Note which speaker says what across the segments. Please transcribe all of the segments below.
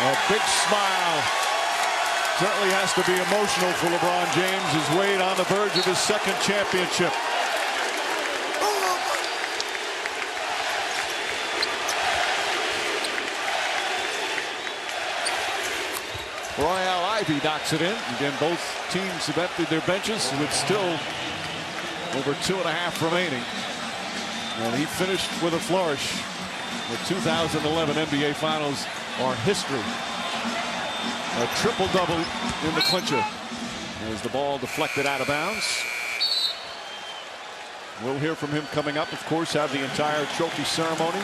Speaker 1: A big smile. Certainly has to be emotional for LeBron James as Wade on the verge of his second championship. Royale Ivy knocks it in. Again, both teams have emptied their benches with still over 2.5 remaining. And he finished with a flourish. The 2011 NBA Finals are history. A triple-double in the clincher. As the ball deflected out of bounds. We'll hear from him coming up. Of course, have the entire trophy ceremony.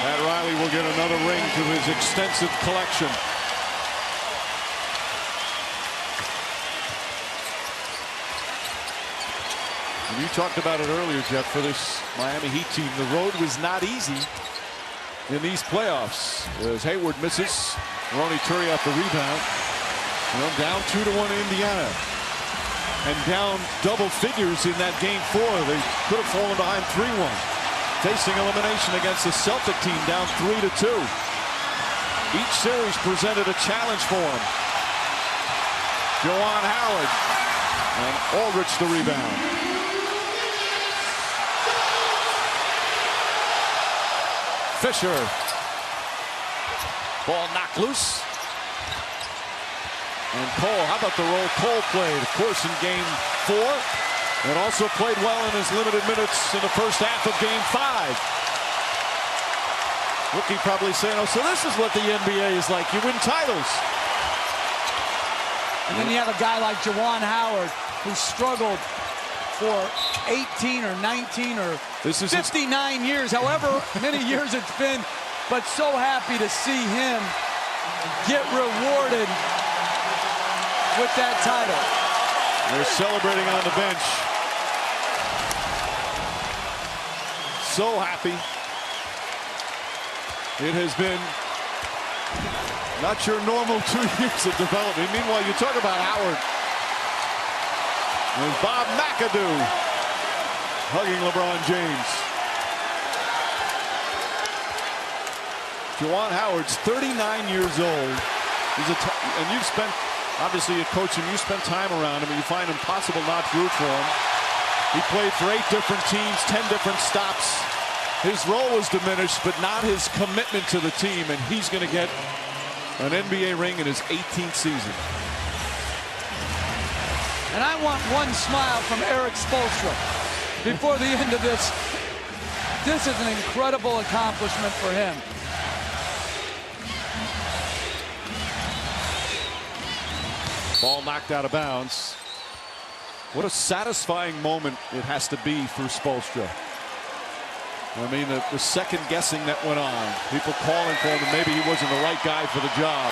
Speaker 1: Pat Riley will get another ring to his extensive collection. And you talked about it earlier, Jeff, for this Miami Heat team. The road was not easy in these playoffs. As Hayward misses, Ronny Turiaf the rebound. Down 2-1 Indiana. And down double figures in that game 4. They could have fallen behind 3-1. Facing elimination against the Celtic team down 3-2. Each series presented a challenge for him. Juwan Howard and Aldridge the rebound. Fisher. Ball knocked loose. And Cole, how about the role Cole played, of course, in game 4. And also played well in his limited minutes in the first half of game 5. Rookie probably saying, oh, so this is what the NBA is like. You win titles.
Speaker 2: And then you have a guy like Juwan Howard who struggled for 18 or 19 or 59 years, however many years it's been. But so happy to see him get rewarded with that title.
Speaker 1: They're celebrating on the bench. So happy. It has been not your normal 2 years of development. Meanwhile, you talk about Howard. There's Bob McAdoo hugging LeBron James. Juwan Howard's 39 years old. And you've spent, obviously, you coach him. You spent time around him, and you find impossible not to root for him. He played for 8 different teams, 10 different stops. His role was diminished, but not his commitment to the team, and he's going to get an NBA ring in his 18th season.
Speaker 2: And I want one smile from Erik Spoelstra before the end of this. This is an incredible accomplishment for him.
Speaker 1: Ball knocked out of bounds. What a satisfying moment it has to be for Spoelstra. I mean, the second guessing that went on. People calling for him, and maybe he wasn't the right guy for the job.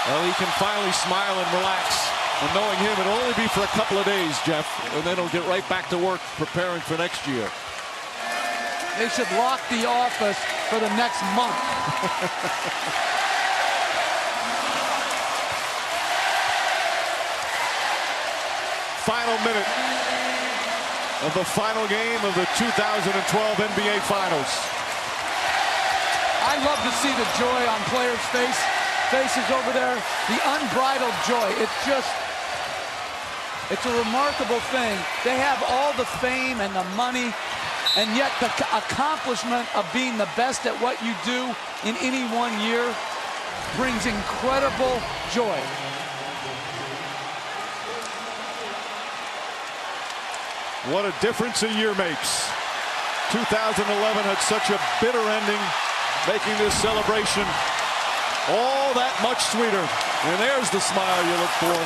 Speaker 1: Well, he can finally smile and relax. And knowing him, it'll only be for a couple of days, Jeff. And then he'll get right back to work preparing for next year.
Speaker 2: They should lock the office for the next month.
Speaker 1: Final minute of the final game of the 2012 NBA Finals.
Speaker 2: I love to see the joy on players' faces over there. The unbridled joy. It's a remarkable thing. They have all the fame and the money, and yet the accomplishment of being the best at what you do in any one year brings incredible joy.
Speaker 1: What a difference a year makes. 2011 had such a bitter ending, making this celebration all that much sweeter. And there's the smile you look for.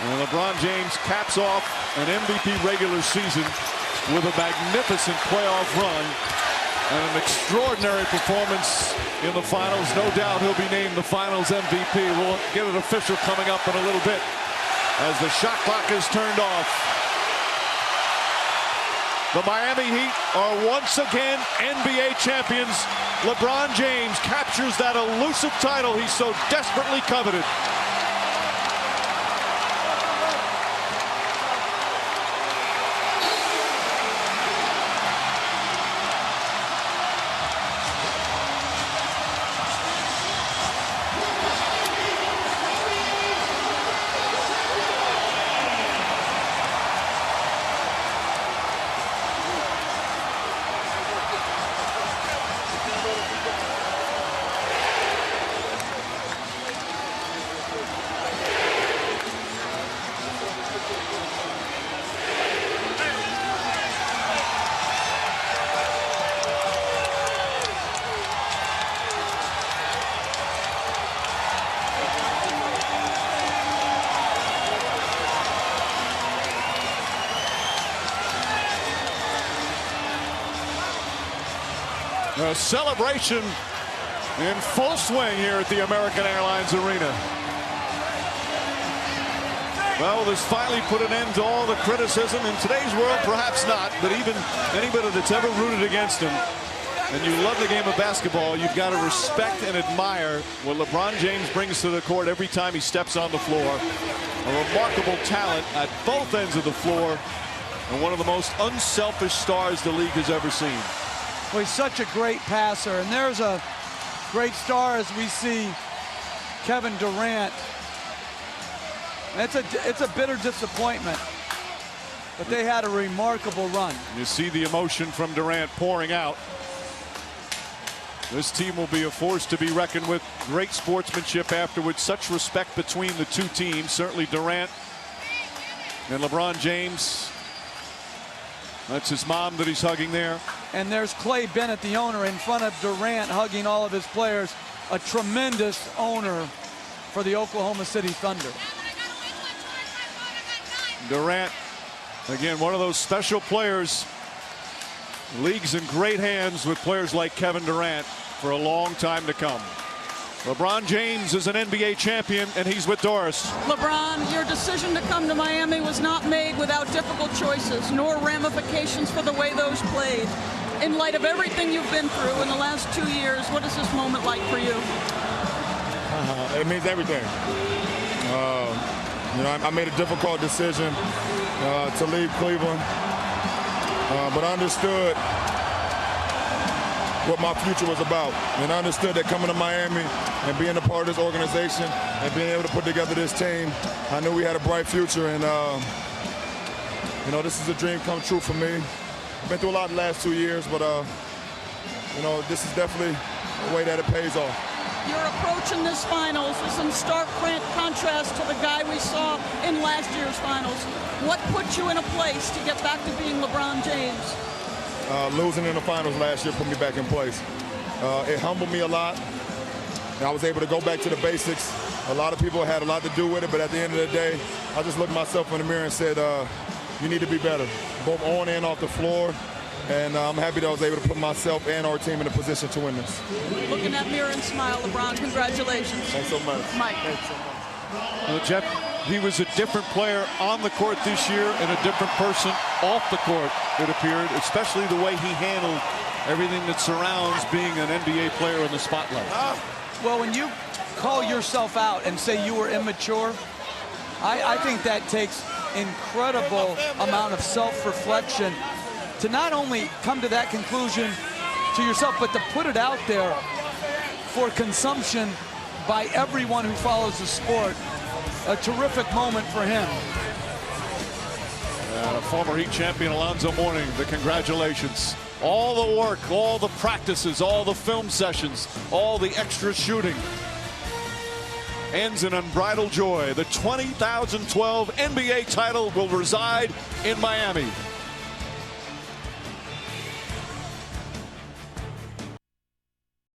Speaker 1: And LeBron James caps off an MVP regular season with a magnificent playoff run and an extraordinary performance in the finals. No doubt he'll be named the finals MVP. We'll get it official coming up in a little bit as the shot clock is turned off. The Miami Heat are once again NBA champions. LeBron James captures that elusive title he so desperately coveted. A celebration in full swing here at the American Airlines Arena. Well, this finally put an end to all the criticism. In today's world, perhaps not, but even anybody that's ever rooted against him, and you love the game of basketball, you've got to respect and admire what LeBron James brings to the court every time he steps on the floor. A remarkable talent at both ends of the floor, and one of the most unselfish stars the league has ever seen.
Speaker 2: Well, he's such a great passer, and there's a great star as we see Kevin Durant. It's a bitter disappointment, but they had a remarkable run.
Speaker 1: You see the emotion from Durant pouring out. This team will be a force to be reckoned with. Great sportsmanship afterwards. Such respect between the two teams. Certainly Durant and LeBron James. That's his mom that he's hugging there.
Speaker 2: And there's Clay Bennett, the owner, in front of Durant, hugging all of his players. A tremendous owner for the Oklahoma City Thunder.
Speaker 1: Durant, again, one of those special players. The league's in great hands with players like Kevin Durant for a long time to come. LeBron James is an NBA champion, and he's with Doris.
Speaker 3: LeBron, your decision to come to Miami was not made without difficult choices, nor ramifications for the way those played. In light of everything you've been through in the last 2 years, what is this moment like for you?
Speaker 4: It means everything. You know, I made a difficult decision to leave Cleveland, but I understood what my future was about. And I understood that coming to Miami and being a part of this organization and being able to put together this team, I knew we had a bright future. And, you know, this is a dream come true for me. I've been through a lot the last 2 years, but, you know, this is definitely a way that it pays off.
Speaker 3: Your approach in this finals is in stark contrast to the guy we saw in last year's finals. What put you in a place to get back to being LeBron James?
Speaker 4: Losing in the finals last year put me back in place. It humbled me a lot. And I was able to go back to the basics. A lot of people had a lot to do with it, but at the end of the day, I just looked myself in the mirror and said, you need to be better, both on and off the floor. And I'm happy that I was able to put myself and our team in a position to win this.
Speaker 3: Look in that mirror and smile, LeBron. Congratulations.
Speaker 4: Thanks so much.
Speaker 3: Mike.
Speaker 4: Thanks so much.
Speaker 1: Well, Jeff, he was a different player on the court this year and a different person off the court, it appeared, especially the way he handled everything that surrounds being an NBA player in the spotlight.
Speaker 2: Well, when you call yourself out and say you were immature, I think that takes incredible amount of self-reflection to not only come to that conclusion to yourself, but to put it out there for consumption by everyone who follows the sport. A terrific moment for him.
Speaker 1: And a former Heat champion, Alonzo Mourning, the congratulations. All the work, all the practices, all the film sessions, all the extra shooting ends in unbridled joy. The 2012 NBA title will reside in Miami.